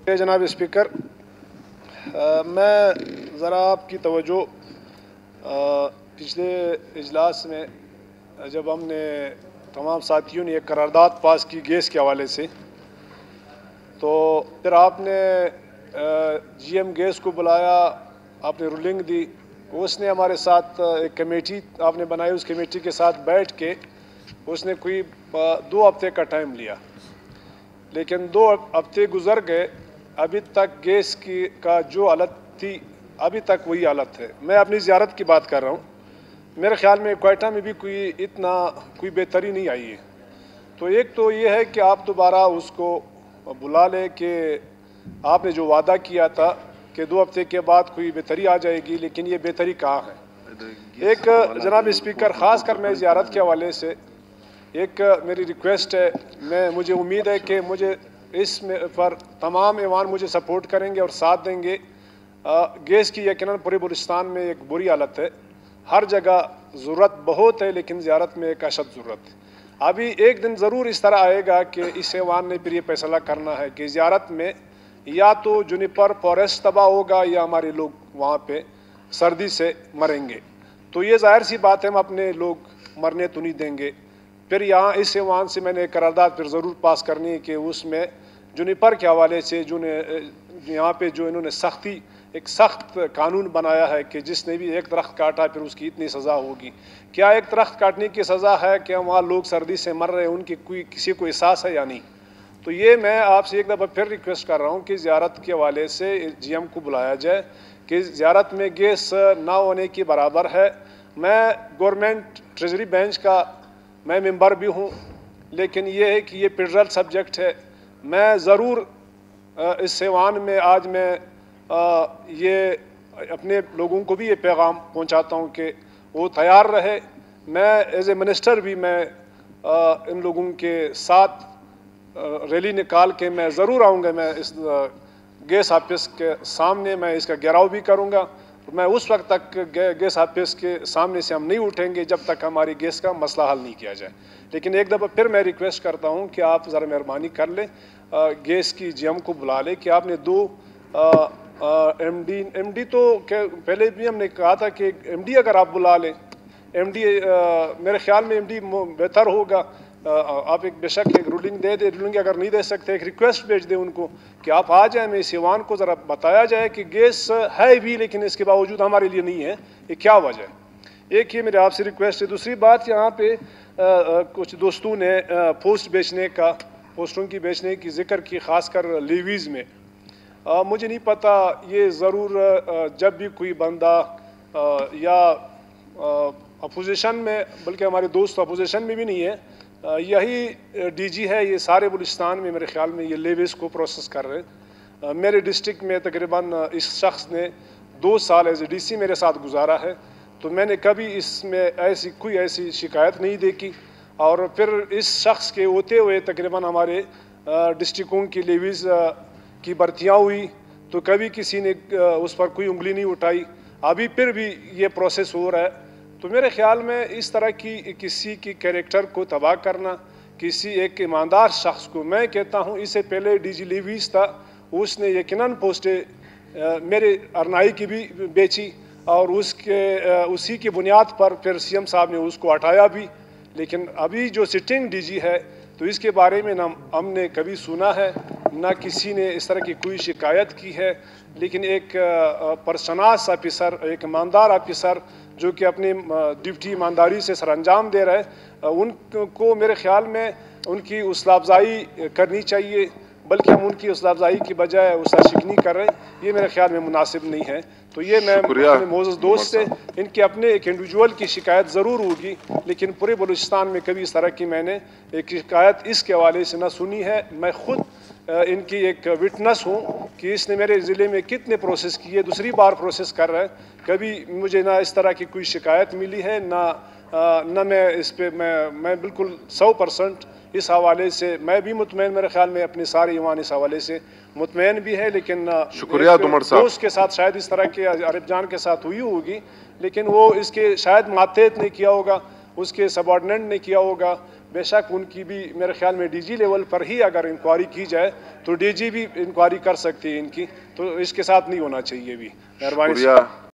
جناب اسپیکر، میں ذرا آپ کی توجہ پچھلے اجلاس میں جب ہم نے تمام ساتھیوں نے ایک قرارداد پاس کی گیس کے حوالے سے، تو پھر آپ نے جی ایم گیس کو بلایا، آپ نے رولنگ دی، اس نے ہمارے ساتھ ایک کمیٹی آپ نے بنائی، اس کمیٹی کے ساتھ بیٹھ کے اس نے کوئی 2 ہفتے کا ٹائم لیا، لیکن 2 ہفتے گزر گئے، ابھی تک گیس کا جو حالت تھی ابھی تک وہی حالت ہے۔ میں اپنی زیارت کی بات کر رہا ہوں، میرے خیال میں کوئٹہ میں بھی کوئی بہتری نہیں آئی ہے۔ تو ایک تو یہ ہے کہ آپ دوبارہ اس کو بلا لیں کہ آپ نے جو وعدہ کیا تھا کہ 2 ہفتے کے بعد کوئی بہتری آ جائے گی، لیکن یہ بہتری کہاں ہے؟ ایک جناب اسپیکر، خاص کر میں زیارت کے حوالے سے ایک میری ریکویسٹ ہے، مجھے امید ہے کہ مجھے اس میں پر تمام ایوان مجھے سپورٹ کریں گے اور ساتھ دیں گے۔ گیس کی یقیناً پورے بلوچستان میں ایک بری حالت ہے، ہر جگہ ضرورت بہت ہے، لیکن زیارت میں ایک اشد ضرورت ہے۔ ابھی ایک دن ضرور اس طرح آئے گا کہ اس ایوان نے پھر یہ فیصلہ کرنا ہے کہ زیارت میں یا تو جونیپر فارسٹ تباہ ہوگا یا ہمارے لوگ وہاں پہ سردی سے مریں گے۔ تو یہ ظاہر سی بات ہے، ہم اپنے لوگ مرنے تو نہیں دیں گے۔ پھر یہاں اس ایوان سے میں نے قرارداد پھر ضرور پاس کرنی ہے کہ اس میں جونیپر کے حوالے سے یہاں پہ جو انہوں نے ایک سخت قانون بنایا ہے کہ جس نے بھی ایک درخت کاٹا پھر اس کی اتنی سزا ہوگی۔ کیا ایک درخت کاٹنے کی سزا ہے کہ وہاں لوگ سردی سے مر رہے ہیں، ان کی کسی کو احساس ہے یا نہیں؟ تو یہ میں آپ سے ایک دفعہ پھر ریکویسٹ کر رہا ہوں کہ زیارت کے حوالے سے جی ایم کو بلایا جائے کہ زیارت میں گیس نہ ہونے کی برابر ہے۔ میں گورنمنٹ ٹریجری بینچ کا میں ممبر بھی ہوں، لیکن یہ ہے کہ یہ فیڈرل سبجیکٹ ہے۔ میں ضرور اس ایوان میں آج میں یہ اپنے لوگوں کو بھی یہ پیغام پہنچاتا ہوں کہ وہ تیار رہے۔ میں ایز اے منسٹر بھی میں ان لوگوں کے ساتھ ریلی نکال کے میں ضرور آؤں گا، میں اس گیس آفس کے سامنے میں اس کا گھیراؤ بھی کروں گا۔ میں اس وقت تک گیس آفس کے سامنے سے ہم نہیں اٹھیں گے جب تک ہماری گیس کا مسئلہ حل نہیں کیا جائے۔ لیکن ایک دفعہ پھر میں ریکویسٹ کرتا ہوں کہ آپ ذرا مہربانی کر لیں، گیس کی جی ایم کو بلا لیں کہ آپ نے 2 ایم ڈی تو پہلے بھی ہم نے کہا تھا کہ ایم ڈی اگر آپ بلا لیں، ایم ڈی میرے خیال میں ایم ڈی بہتر ہوگا۔ آپ ایک بے شک ایک رولنگ دے دیں، رولنگ اگر نہیں دے سکتے ایک ریکویسٹ بھیج دیں ان کو کہ آپ آ جائیں، میں اس ایوان کو ذرا بتایا جائے کہ گیس ہے بھی لیکن اس کے باوجود ہمارے لیے نہیں ہے، یہ کیا وجہ ہے؟ ایک یہ میرے آپ سے ریکویسٹ ہے۔ دوسری بات، یہاں پہ کچھ دوستوں نے پوسٹوں کی بیچنے کی ذکر کی، خاص کر لیویز میں۔ مجھے نہیں پتہ، یہ ضرور جب بھی کوئی بندہ یا اپوزیشن میں، بلکہ ہمارے دوست اپوزیشن میں بھی نہیں ہے، یہی ڈی جی ہے، یہ سارے بلوچستان میں میرے خیال میں یہ لیویز کو پروسیس کر رہے ہیں۔ میرے ڈسٹرکٹ میں تقریباً اس شخص نے 2 سال ایز اے ڈی سی میرے ساتھ گزارا ہے، تو میں نے کبھی اس میں کوئی ایسی شکایت نہیں دیکھی۔ اور پھر اس شخص کے ہوتے ہوئے تقریباً ہمارے ڈسٹرکوں کی لیویز کی بھرتیاں ہوئی، تو کبھی کسی نے اس پر کوئی انگلی نہیں اٹھائی۔ ابھی پھر بھی یہ پروسیس ہو رہا ہے۔ تو میرے خیال میں اس طرح کی کسی کی کیریکٹر کو تباہ کرنا، کسی ایک ایماندار شخص کو، میں کہتا ہوں اس سے پہلے ڈی جی لیویز تھا، اس نے یقیناً پوسٹیں میرے ارنائی کی بھی بیچی، اور اسی کی بنیاد پر پھر سی ایم صاحب نے اس کو ہٹایا بھی۔ لیکن ابھی جو سٹنگ ڈی جی ہے، تو اس کے بارے میں نہ ہم نے کبھی سنا ہے، نہ کسی نے اس طرح کی کوئی شکایت کی ہے۔ لیکن ایک پرسناس آفیسر، ایک ایماندار آفیسر جو کہ اپنی ڈیوٹی ایمانداری سے سر انجام دے رہے ہیں، ان کو میرے خیال میں ان کی حوصلہ افزائی کرنی چاہیے، بلکہ ہم ان کی حوصلہ افزائی کی بجائے حوصلہ شکنی کر رہے ہیں، یہ میرے خیال میں مناسب نہیں ہے۔ تو یہ میں اپنے معزز دوست سے ان کے اپنے ایک انڈیویجول کی شکایت ضرور ہوگی، لیکن پورے بلوچستان میں کبھی اس طرح کی میں نے ایک شکایت اس کے حوالے سے نہ سنی ہے۔ میں خود ان کی ایک وٹنس ہوں کہ اس نے میرے ضلع میں کتنے پروسیس کیے، دوسری بار پروسیس کر رہا ہے، کبھی مجھے نہ اس طرح کی کوئی شکایت ملی ہے، نہ میں اس پہ میں بالکل 100% اس حوالے سے میں بھی مطمئن، میرے خیال میں اپنے سارے ایوان اس حوالے سے مطمئن بھی ہے۔ لیکن شکریہ دمر صاحب، دوست کے ساتھ شاید اس طرح کے عارف جان کے ساتھ ہوئی ہوگی، لیکن وہ اس کے شاید ماتحت نے کیا ہوگا، اس کے سب آرڈیننٹ نے کیا ہوگا، بے شک ان کی بھی میرے خیال میں ڈی جی لیول پر ہی اگر انکوائری کی جائے تو ڈی جی بھی انکوائری کر سکتی ہے ان کی، تو اس کے ساتھ نہیں ہونا چاہیے بھی، مہربانی سے۔